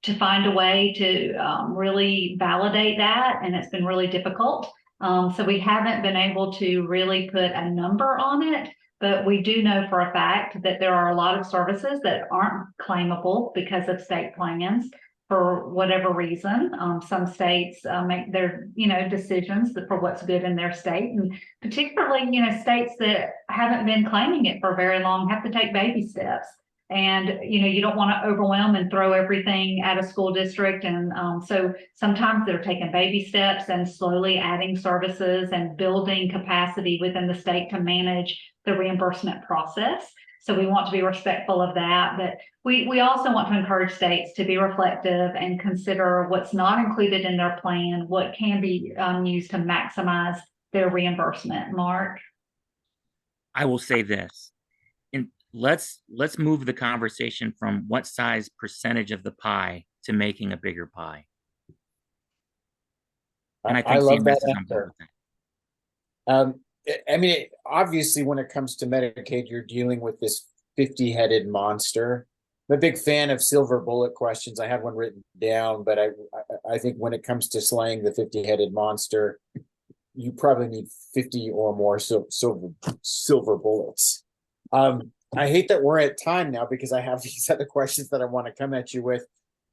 to find a way to really validate that, and it's been really difficult. So we haven't been able to really put a number on it, but we do know for a fact that there are a lot of services that aren't claimable because of state plans for whatever reason. Some states make their, decisions for what's good in their state, and particularly, states that haven't been claiming it for very long have to take baby steps. And, you don't want to overwhelm and throw everything at a school district. And so sometimes they're taking baby steps and slowly adding services and building capacity within the state to manage the reimbursement process. So we want to be respectful of that. But we also want to encourage states to be reflective and consider what's not included in their plan, what can be used to maximize their reimbursement. Mark? I will say this. Let's move the conversation from what size percentage of the pie to making a bigger pie. And I think love CMS that is on board answer. with that. I mean, obviously, when it comes to Medicaid, you're dealing with this 50-headed monster. I'm a big fan of silver bullet questions. I have one written down, but I think when it comes to slaying the 50-headed monster, you probably need 50 or more silver bullets. I hate that we're at time now because I have these other questions that I want to come at you with.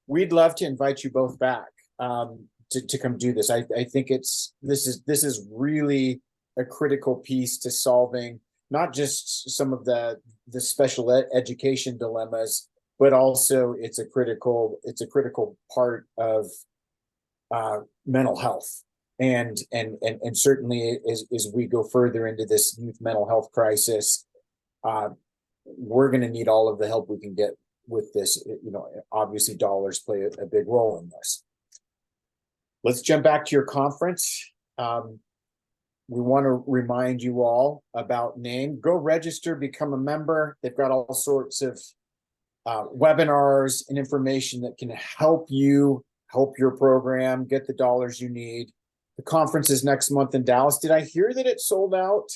We'd love to invite you both back to come do this. I think this is really a critical piece to solving not just some of the special education dilemmas, but also it's a critical part of mental health. And certainly as we go further into this youth mental health crisis, we're going to need all of the help we can get with this. Obviously dollars play a big role in this. Let's jump back to your conference. We want to remind you all about NAME. Go register, become a member. They've got all sorts of webinars and information that can help you help your program get the dollars you need. The conference is next month in Dallas. Did I hear that it sold out?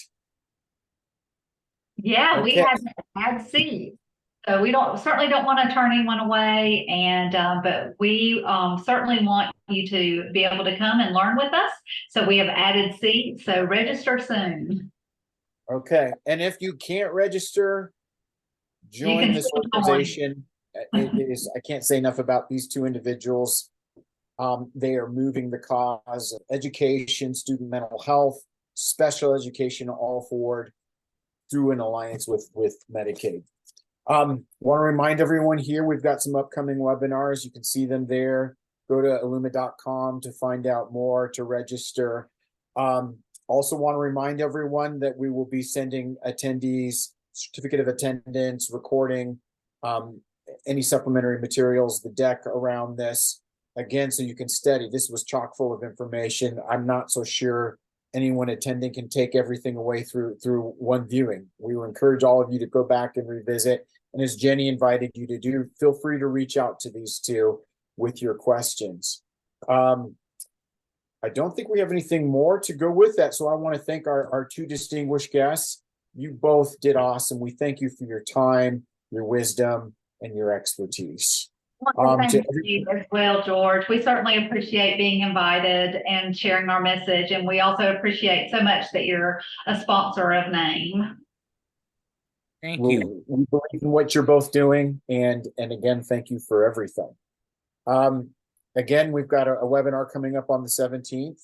Yeah, Okay. we have had seats. So we certainly don't want to turn anyone away, and but we certainly want you to be able to come and learn with us. So we have added seats. So register soon. Okay, and if you can't register, join this organization. I can't say enough about these two individuals. They are moving the cause of education, student mental health, special education, all forward through an alliance with Medicaid. Want to remind everyone here, we've got some upcoming webinars. You can see them there. Go to illuma.com to find out more, to register. Also want to remind everyone that we will be sending attendees certificate of attendance, recording, any supplementary materials, the deck around this. Again, so you can study. This was chock full of information. I'm not so sure anyone attending can take everything away through one viewing. We will encourage all of you to go back and revisit. And as Jenny invited you to do, feel free to reach out to these two with your questions. I don't think we have anything more to go with that. So I want to thank our two distinguished guests. You both did awesome. We thank you for your time, your wisdom, and your expertise. Thank you as well, George. We certainly appreciate being invited and sharing our message. And we also appreciate so much that you're a sponsor of NAME. Thank you. We believe in what you're both doing. And again, thank you for everything. Again, we've got a webinar coming up on the 17th.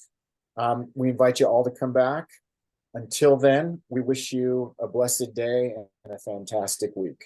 We invite you all to come back. Until then, we wish you a blessed day and a fantastic week.